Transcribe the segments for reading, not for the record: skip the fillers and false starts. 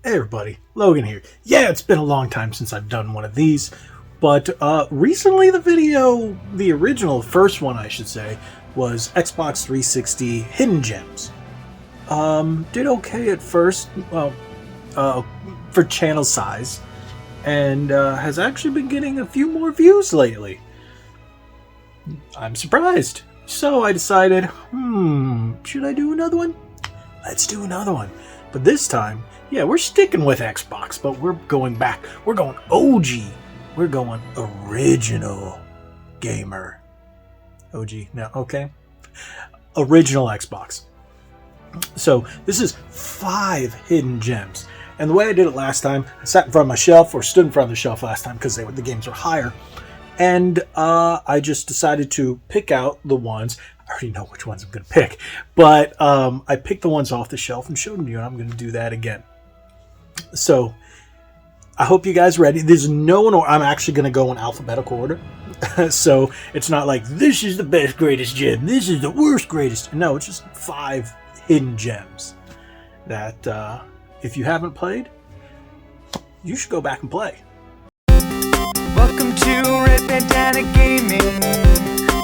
Hey everybody, Logan here. Yeah, it's been a long time since I've done one of these, but recently the original first one I should say, was Xbox 360 Hidden Gems. Did okay at first, well, for channel size, and has actually been getting a few more views lately. I'm surprised. So I decided, should I do another one? Let's do another one. But this time, yeah, we're sticking with Xbox, but we're going back. We're going OG. We're going original gamer. OG, no, okay. Original Xbox. So this is 5 hidden gems. And the way I did it last time, I sat in front of my shelf, or stood in front of the shelf last time because the games were higher. And I just decided to pick out the ones. I already know which ones I'm going to pick. But I picked the ones off the shelf and showed them to you, and I'm going to do that again. So I hope you guys are ready. There's no one, I'm actually going to go in alphabetical order. So it's not like, this is the best, greatest gem. This is the worst, greatest. No, it's just 5 hidden gems that if you haven't played, you should go back and play. Welcome to Red Bandana Gaming,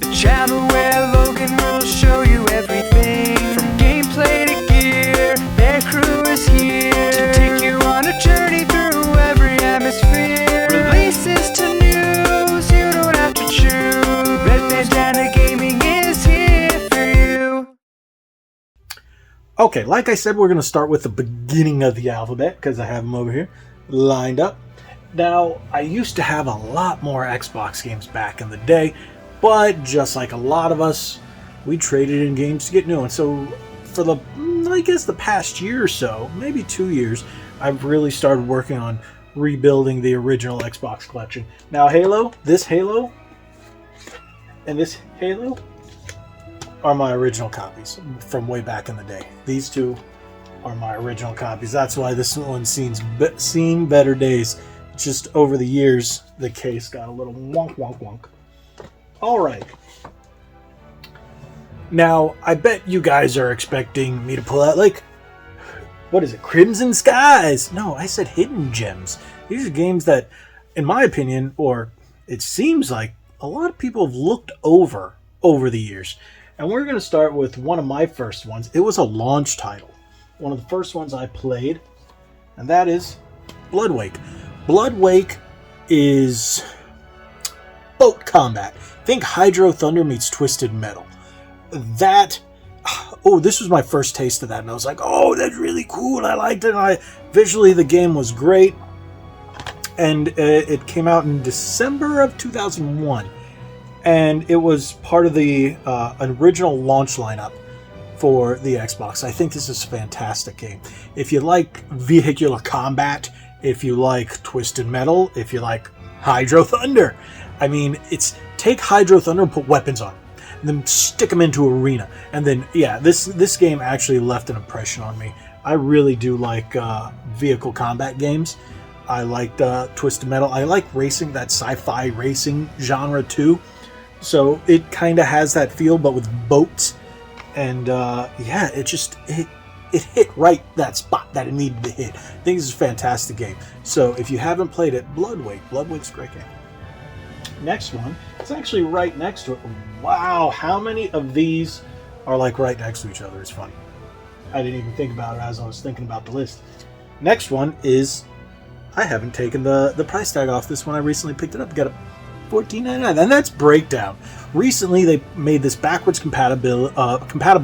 the channel where Logan will show you everything from gameplay to gear. Their crew is here to take you on a journey through every atmosphere. Releases to news, you don't have to choose. Red Bandana Gaming is here for you. Okay, like I said, we're going to start with the beginning of the alphabet because I have them over here lined up. Now, I used to have a lot more Xbox games back in the day, but just like a lot of us, we traded in games to get new ones. So for the, I guess the past year or so, maybe 2 years, I've really started working on rebuilding the original Xbox collection. Now Halo, this Halo, and this Halo are my original copies from way back in the day. These two are my original copies. That's why this one's seen better days. Just over the years, the case got a little wonk, wonk, wonk. All right. Now, I bet you guys are expecting me to pull out, like, what is it, Crimson Skies? No, I said hidden gems. These are games that, in my opinion, or it seems like, a lot of people have looked over the years. And we're going to start with one of my first ones. It was a launch title. One of the first ones I played, and that is Bloodwake. Bloodwake is boat combat. Think Hydro Thunder meets Twisted Metal. This was my first taste of that, and I was like, oh, that's really cool. I liked it. Visually, the game was great, and it came out in December of 2001, and it was part of the original launch lineup for the Xbox. I think this is a fantastic game. If you like vehicular combat, if you like Twisted Metal, if you like Hydro Thunder. I mean, it's take Hydro Thunder and put weapons on them, and then stick them into arena. And then, yeah, this game actually left an impression on me. I really do like vehicle combat games. I liked Twisted Metal. I like racing, that sci-fi racing genre too. So it kind of has that feel, but with boats. And yeah, it hit right that spot that it needed to hit. I think this is a fantastic game. So if you haven't played it, Bloodwake's a great game. Next one, it's actually right next to it. Wow, how many of these are like right next to each other? It's funny. I didn't even think about it as I was thinking about the list. Next one is, I haven't taken the price tag off this one. I recently picked it up. Got it $14.99, and that's Breakdown. Recently, they made this backwards compatible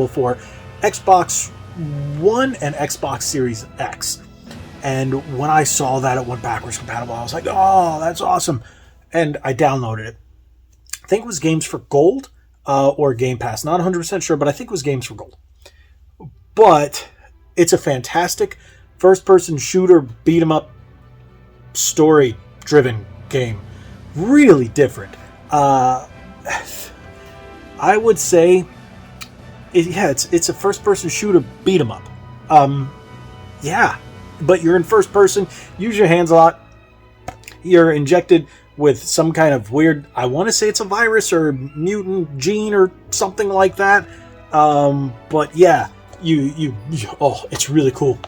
for Xbox One and Xbox Series X. And when I saw that it went backwards compatible, I was like, oh, that's awesome. And I downloaded it. I think it was Games for Gold or Game Pass. Not 100% sure, but I think it was Games for Gold. But it's a fantastic first-person shooter, beat-em-up, story-driven game. Really different. I would say, it's a first-person shooter beat-em-up. Yeah, but you're in first person. Use your hands a lot. You're injected with some kind of weird, I want to say it's a virus or mutant gene or something like that. But yeah, you it's really cool.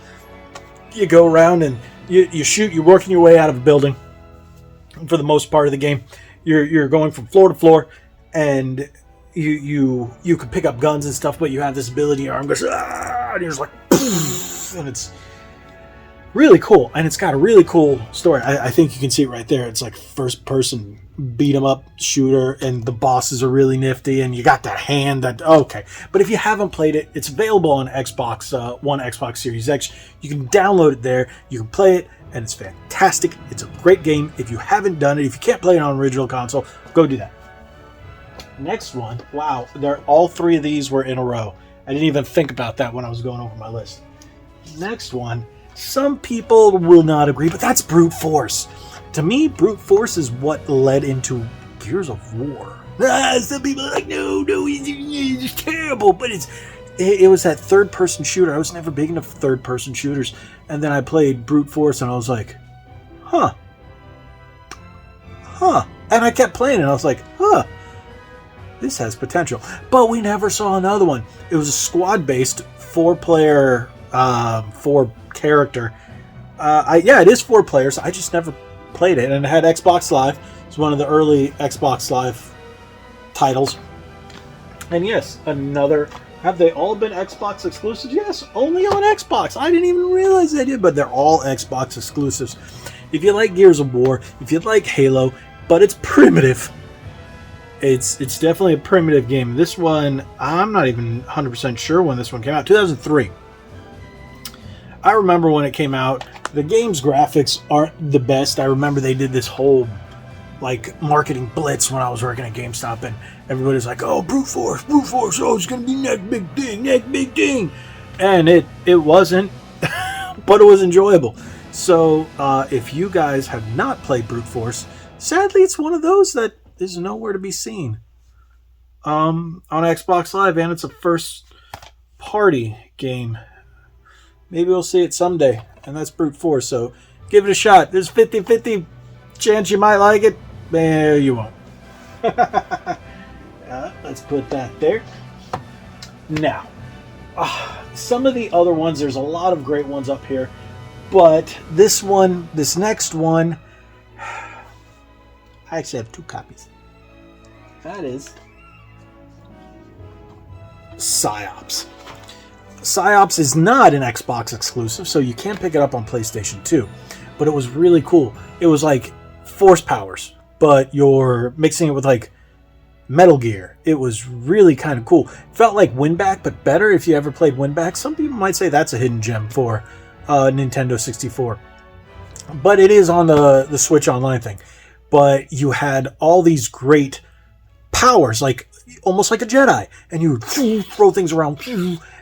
you go around and you shoot. You're working your way out of a building. For the most part of the game, you're going from floor to floor, and you can pick up guns and stuff, but you have this ability. Your arm goes, and you're just like, poof, and it's really cool, and it's got a really cool story. I think you can see it right there. It's like first person beat 'em up shooter, and the bosses are really nifty, and you got that hand that okay. But if you haven't played it, it's available on Xbox One, Xbox Series X. You can download it there. You can play it, and it's fantastic. It's a great game. If you haven't done it, if you can't play it on original console, go do that. Next one, wow, all three of these were in a row. I didn't even think about that when I was going over my list. Next one, some people will not agree, but that's Brute Force. To me, Brute Force is what led into Gears of War. Some people are like, no, it's terrible, but it was that third-person shooter. I was never big into third-person shooters, and then I played Brute Force, and I was like, huh, and I kept playing it, and I was like, this has potential. But we never saw another one. It was a squad-based, four-player, four-character. It is 4 players. I just never played it, and it had Xbox Live. It's one of the early Xbox Live titles. And yes, another. Have they all been Xbox exclusives? Yes, only on Xbox. I didn't even realize they did, but they're all Xbox exclusives. If you like Gears of War, if you like Halo, but it's primitive. It's definitely a primitive game. This one, I'm not even 100% sure when this one came out. 2003. I remember when it came out. The game's graphics aren't the best. I remember they did this whole marketing blitz when I was working at GameStop, and everybody's like, oh, Brute Force, oh, it's gonna be next big thing. And it wasn't, but it was enjoyable. So if you guys have not played Brute Force, sadly it's one of those that is nowhere to be seen on Xbox Live, and it's a first party game. Maybe we'll see it someday, and that's Brute Force, so give it a shot. There's 50-50 chance you might like it. You won't. Let's put that there. Now, some of the other ones, there's a lot of great ones up here, but this next one, I actually have 2 copies. That is Psyops. Psyops is not an Xbox exclusive, so you can't pick it up on PlayStation 2, but it was really cool. It was like Force powers, but you're mixing it with Metal Gear. It was really kind of cool. It felt like Winback, but better if you ever played Winback. Some people might say that's a hidden gem for Nintendo 64. But it is on the Switch Online thing. But you had all these great powers, almost like a Jedi. And you would throw things around,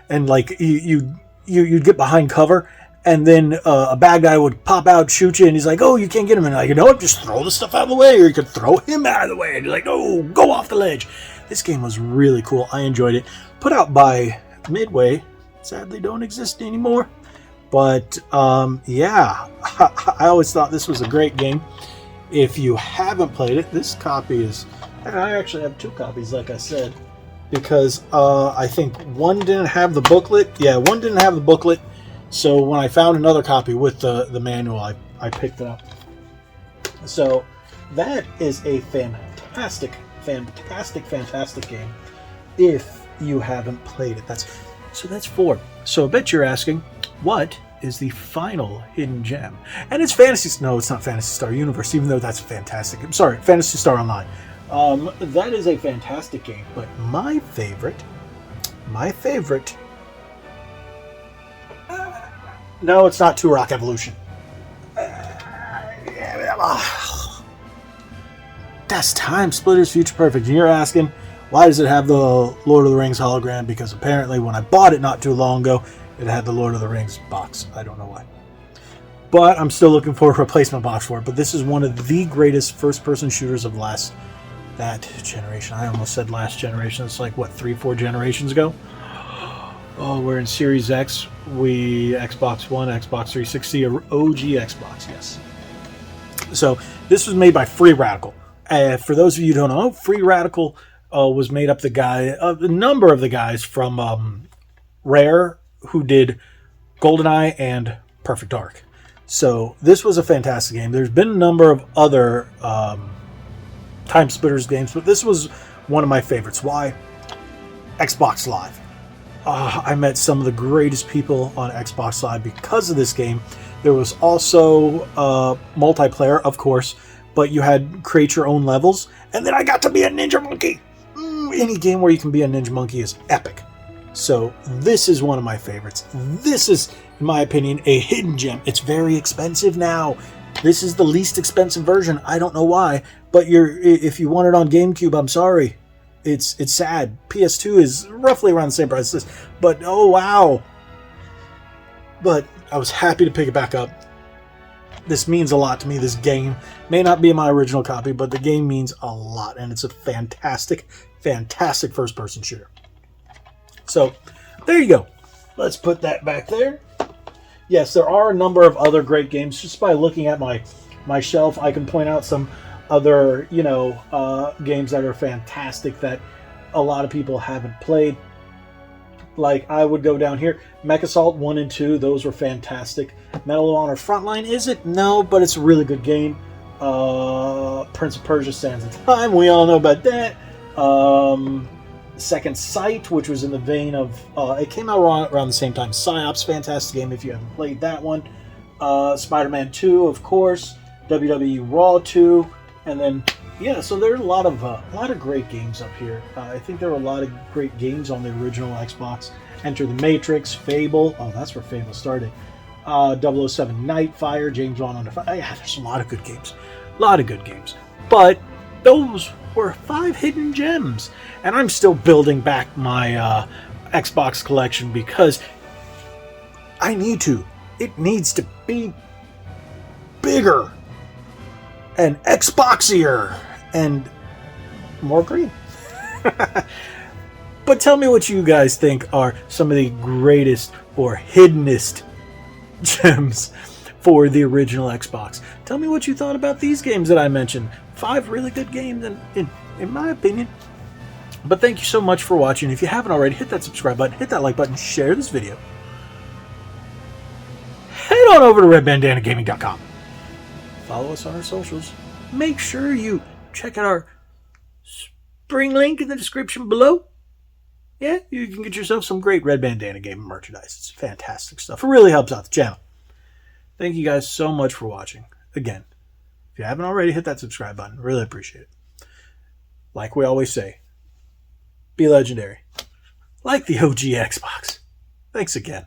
and you'd get behind cover, and then a bad guy would pop out, shoot you, and he's like, oh, you can't get him. And you know what? Just throw the stuff out of the way, or you could throw him out of the way. And you're like, oh, go off the ledge. This game was really cool. I enjoyed it. Put out by Midway. Sadly, don't exist anymore. But, I always thought this was a great game. If you haven't played it, this copy is... I actually have 2 copies, like I said, because I think one didn't have the booklet. Yeah, one didn't have the booklet. So when I found another copy with the manual, I picked it up. So that is a fantastic game if you haven't played it. That's 4. So I bet you're asking, what is the final hidden gem? And it's no, it's not Phantasy Star Universe, even though that's fantastic. I'm sorry, Phantasy Star Online. That is a fantastic game, but my favorite. No, it's not Turok Evolution. That's Timesplitters Future Perfect. And you're asking, why does it have the Lord of the Rings hologram? Because apparently when I bought it not too long ago, it had the Lord of the Rings box. I don't know why. But I'm still looking for a replacement box for it. But this is one of the greatest first-person shooters of that generation. I almost said last generation. It's 3-4 generations ago? Oh, we're in Series X. Xbox One, Xbox 360, OG Xbox, yes. So this was made by Free Radical. For those of you who don't know, Free Radical was made up a number of the guys from Rare, who did GoldenEye and Perfect Dark. So this was a fantastic game. There's been a number of other Timesplitters games, but this was one of my favorites. Why? Xbox Live. I met some of the greatest people on Xbox Live because of this game. There was also multiplayer, of course, but you had create your own levels, and then I got to be a ninja monkey. Any game where you can be a ninja monkey is epic. So this is one of my favorites. This is, in my opinion, a hidden gem. It's very expensive now. This is the least expensive version. I don't know why, but if you want it on GameCube, I'm sorry. It's sad. PS2 is roughly around the same price as this, but oh wow. But I was happy to pick it back up. This means a lot to me. This game may not be my original copy, but the game means a lot, and it's a fantastic, fantastic first-person shooter. So, there you go. Let's put that back there. Yes, there are a number of other great games. Just by looking at my shelf, I can point out some other, games that are fantastic that a lot of people haven't played. Like, I would go down here. Mech Assault 1 and 2, those were fantastic. Medal of Honor Frontline, is it? No, but it's a really good game. Prince of Persia Sands of Time, we all know about that. Second Sight, which was in the vein of... it came out around the same time. Psyops, fantastic game if you haven't played that one. Spider-Man 2, of course. WWE Raw 2. And then, yeah, so there are a lot of great games up here. I think there were a lot of great games on the original Xbox. Enter the Matrix, Fable. Oh, that's where Fable started. 007 Nightfire, James Bond Under Fire. Yeah, there's a lot of good games. A lot of good games. But those were 5 hidden gems. And I'm still building back my Xbox collection because I need to. It needs to be bigger and Xboxier and more green. But tell me what you guys think are some of the greatest or hiddenest gems for the original Xbox. Tell me what you thought about these games that I mentioned. 5 really good games in my opinion. But thank you so much for watching. If you haven't already, hit that subscribe button, hit that like button, share this video. Head on over to redbandanagaming.com. Follow us on our socials. Make sure you check out our spring link in the description below. Yeah, you can get yourself some great Red Bandana Gaming merchandise. It's fantastic stuff. It really helps out the channel. Thank you guys so much for watching. Again, if you haven't already, hit that subscribe button. Really appreciate it. Like we always say, be legendary. Like the OG Xbox. Thanks again.